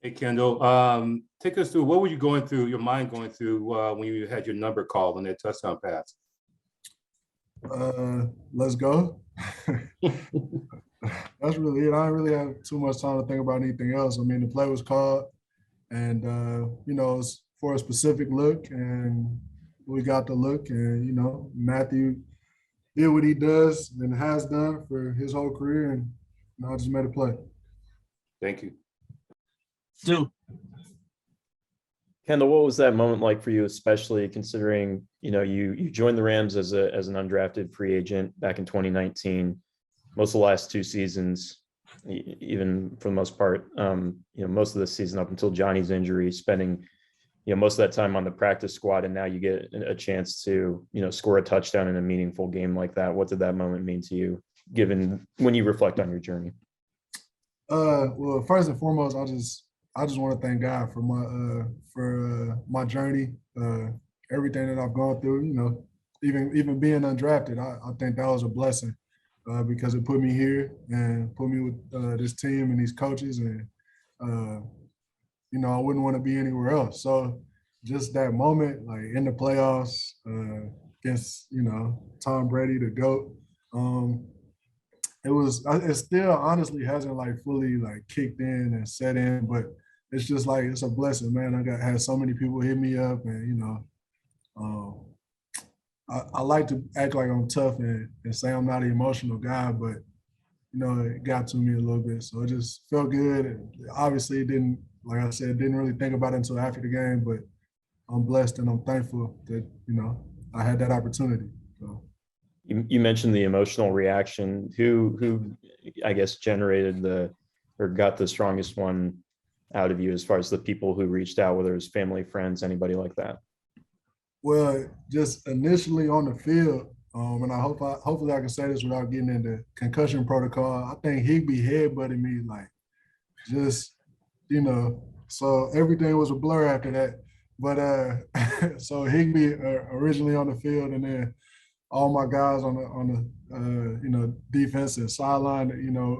Hey, Kendall, take us through what were you going through, your mind going through when you had your number called on that touchdown pass? Let's go. That's really it. I didn't really have too much time to think about anything else. I mean, the play was called, and it's for a specific look, and we got the look, and Matthew did what he does and has done for his whole career, and I just made a play. Thank you. Stu. Kendall, what was that moment like for you, especially considering, you joined the Rams as an undrafted free agent back in 2019, most of the last two seasons, even for the most part, most of the season up until Johnny's injury, spending, most of that time on the practice squad, and now you get a chance to, score a touchdown in a meaningful game like that. What did that moment mean to you, given when you reflect on your journey? Well, first and foremost, I just want to thank God for my journey, everything that I've gone through. Even being undrafted, I think that was a blessing because it put me here and put me with this team and these coaches, and I wouldn't want to be anywhere else. So just that moment, like in the playoffs against Tom Brady, the GOAT. It still honestly hasn't fully kicked in and set in, but it's just it's a blessing, man. I had so many people hit me up, and I like to act like I'm tough and say I'm not an emotional guy, but it got to me a little bit, so it just felt good. And obviously, it didn't, like I said, didn't really think about it until after the game, but I'm blessed and I'm thankful that I had that opportunity. So. You mentioned the emotional reaction. Who I guess generated or got the strongest one out of you as far as the people who reached out, whether it was family, friends, anybody like that? Well, just initially on the field, and hopefully I can say this without getting into concussion protocol. I think Higbee headbutted me so everything was a blur after that. But so Higbee originally on the field, and then all my guys on the defensive sideline,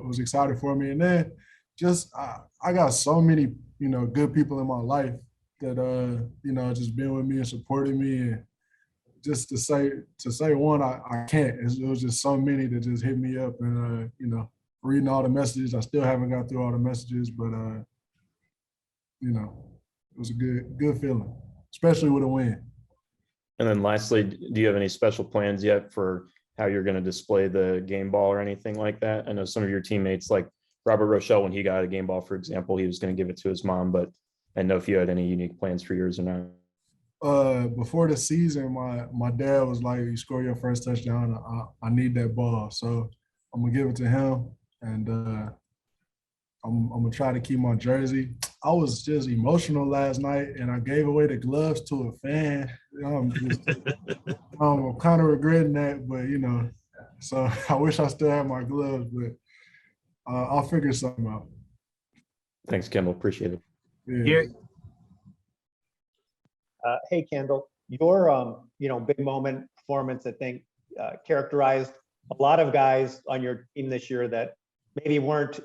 was excited for me. And then I got so many, good people in my life that, just been with me and supported me. And just to say one, I can't. It was just so many that just hit me up and, reading all the messages. I still haven't got through all the messages, but, it was a good feeling, especially with a win. And then lastly, do you have any special plans yet for how you're going to display the game ball or anything like that? I know some of your teammates, like Robert Rochelle, when he got a game ball, for example, he was going to give it to his mom, but I know if you had any unique plans for yours or not. Before the season, my dad was like, "You score your first touchdown, I need that ball." So I'm going to give it to him, and I'm going to try to keep my jersey. I was just emotional last night, and I gave away the gloves to a fan. I'm kind of regretting that, but, so I wish I still had my gloves, but I'll figure something out. Thanks, Kendall. Appreciate it. Yeah. Hey, Kendall, your big moment performance, I think, characterized a lot of guys on your team this year that maybe weren't,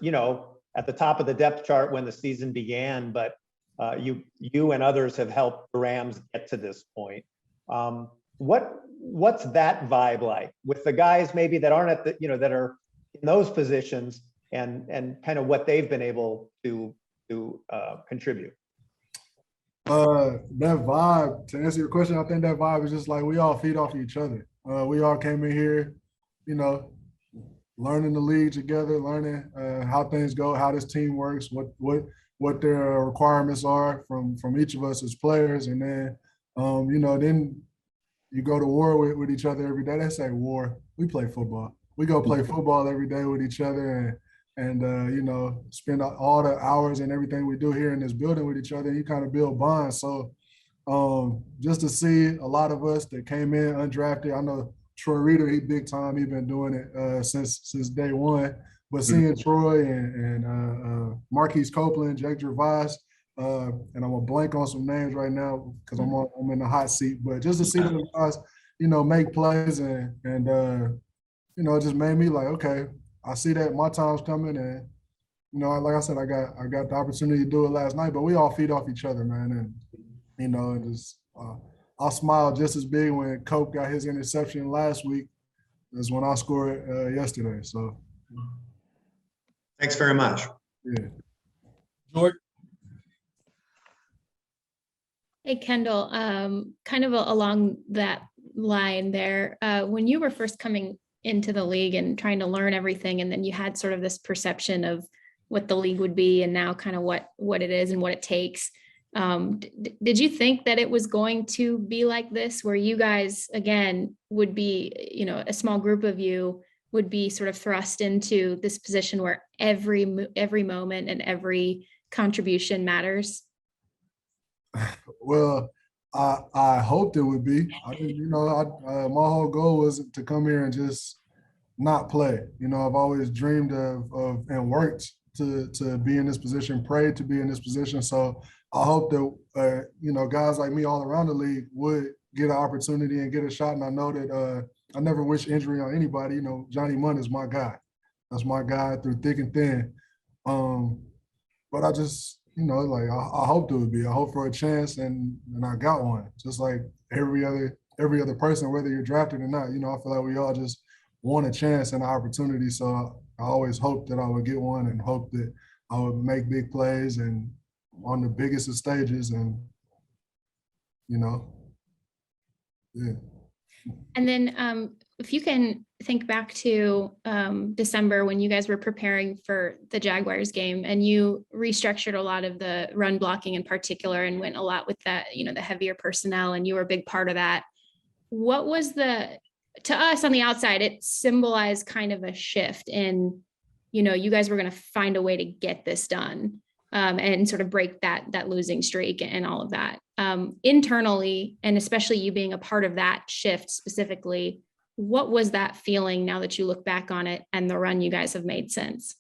at the top of the depth chart when the season began, but you and others have helped the Rams get to this point. What's that vibe like with the guys maybe that aren't at the, that are in those positions, and kind of what they've been able to contribute? That vibe, to answer your question, I think that vibe is just we all feed off each other. We all came in here, learning the league together, learning how things go, how this team works, what their requirements are from each of us as players. And then, then you go to war with each other every day. They say war. We play football. We go play football every day with each other and spend all the hours and everything we do here in this building with each other. And you kind of build bonds. So just to see a lot of us that came in undrafted, I know Troy Reader, he big time. He been doing it since day one. But seeing Troy and Marquise Copeland, Jake Gervais, and I'm gonna blank on some names right now because I'm in the hot seat. But just to see those guys, make plays and it just made me like, okay, I see that my time's coming, and you know, like I said, I got the opportunity to do it last night, but we all feed off each other, man. And, you know, it just, I smiled just as big when Cope got his interception last week as when I scored yesterday. So, Thanks very much. yeah. Jordan. Hey, Kendall, kind of along that line there, when you were first coming into the league and trying to learn everything, and then you had sort of this perception of what the league would be and now kind of what it is and what it takes. Did you think that it was going to be like this, where you guys, again, would be, you know, a small group of you would be sort of thrust into this position where every moment and every contribution matters? Well, I hoped it would be. My whole goal was to come here and just not play. You know, I've always dreamed of and worked to be in this position, prayed to be in this position. So I hope that guys like me all around the league would get an opportunity and get a shot. And I know that I never wish injury on anybody. You know, Johnny Munn is my guy. That's my guy through thick and thin. But I just, I hoped it would be. I hope for a chance, and I got one. Just like every other person, whether you're drafted or not. You know, I feel like we all just want a chance and an opportunity. So I always hoped that I would get one, and hope that I would make big plays and on the biggest of stages, and yeah. And then if you can think back to December when you guys were preparing for the Jaguars game, and you restructured a lot of the run blocking in particular and went a lot with that, the heavier personnel, and you were a big part of that. What was to us on the outside, it symbolized kind of a shift in, you guys were going to find a way to get this done and sort of break that losing streak and all of that. Internally, and especially you being a part of that shift specifically, what was that feeling now that you look back on it and the run you guys have made since?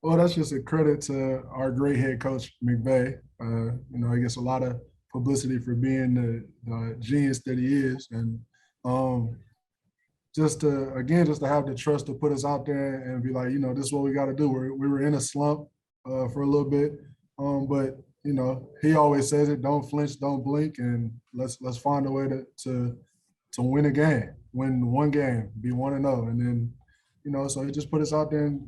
Well, that's just a credit to our great head coach, McVay. He gets a lot of publicity for being the genius that he is. And just to have the trust to put us out there and be like, this is what we got to do. We were in a slump for a little bit, but he always says it: don't flinch, don't blink, and let's find a way to win a game, win one game, be 1-0, and then so he just put us out there. And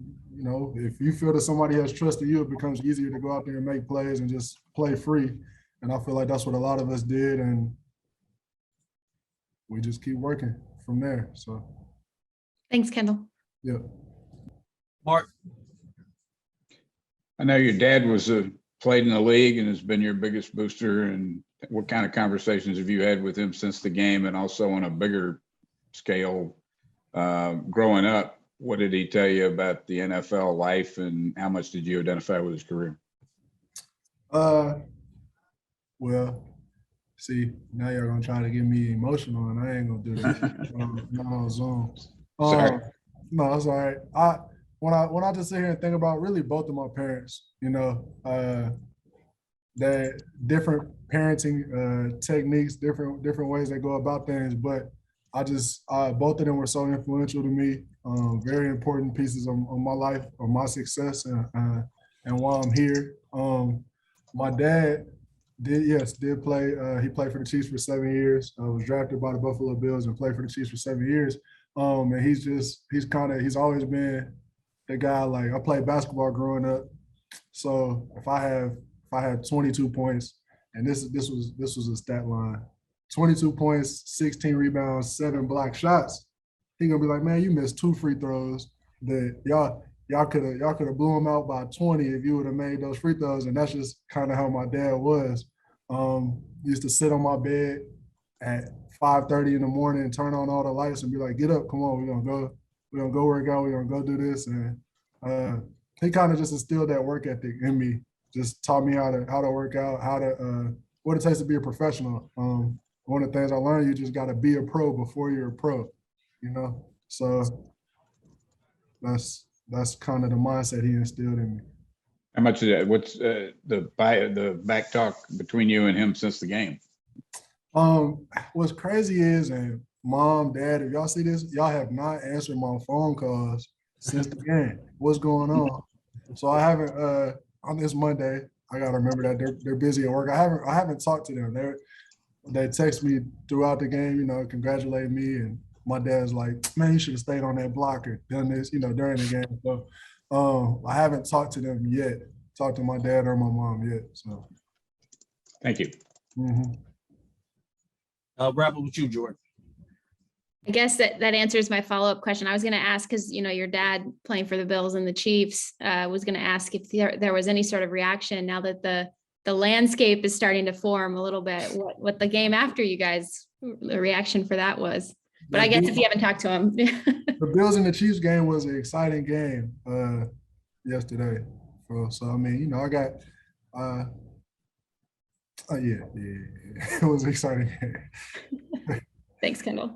if you feel that somebody has trusted you, it becomes easier to go out there and make plays and just play free. And I feel like that's what a lot of us did, and we just keep working from there. So, thanks, Kendall. Yeah. Mark. I know your dad played in the league and has been your biggest booster. And what kind of conversations have you had with him since the game, and also on a bigger scale, growing up? What did he tell you about the NFL life, and how much did you identify with his career? Well, see, now you're gonna try to get me emotional, and I ain't gonna do that. Not on Zoom. Sorry. No, it's all right. When I just sit here and think about really both of my parents, that different parenting techniques, different ways they go about things, but both of them were so influential to me. Very important pieces of my life, of my success, and why I'm here. My dad did play. He played for the Chiefs for 7 years. Was drafted by the Buffalo Bills and played for the Chiefs for 7 years. And he's always been the guy. Like, I played basketball growing up, so if I have 22 points, and this was a stat line: 22 points, 16 rebounds, 7 block shots. He gonna be like, man, you missed 2 free throws that y'all could have blew him out by 20 if you would have made those free throws. And that's just kind of how my dad was. Used to sit on my bed at 5:30 in the morning and turn on all the lights and be like, get up, come on, we're gonna go work out, we're gonna go do this. And he kind of just instilled that work ethic in me, just taught me how to work out, what it takes to be a professional. One of the things I learned, you just got to be a pro before you're a pro, So that's kind of the mindset he instilled in me. How much of that? What's the back talk between you and him since the game? What's crazy is, and Mom, Dad, if y'all see this, y'all have not answered my phone calls since the game. What's going on? So I haven't on this Monday. I gotta remember that they're busy at work. I haven't talked to them. They text me throughout the game, you know, congratulate me, and my dad's like, man, you should have stayed on that block or done this, you know, during the game. So I haven't talked to them yet. Talked to my dad or my mom yet. So Thank you. mhm. Wrap up with you, Jordan. I guess that answers my follow-up question. I was going to ask, because, you know, your dad playing for the Bills and the Chiefs, was going to ask if there was any sort of reaction now that the landscape is starting to form a little bit, what the game after you guys, the reaction for that was. But I guess if you haven't talked to him. The Bills and the Chiefs game was an exciting game yesterday. So I mean, you know, I got yeah. It was an exciting game. Thanks, Kendall.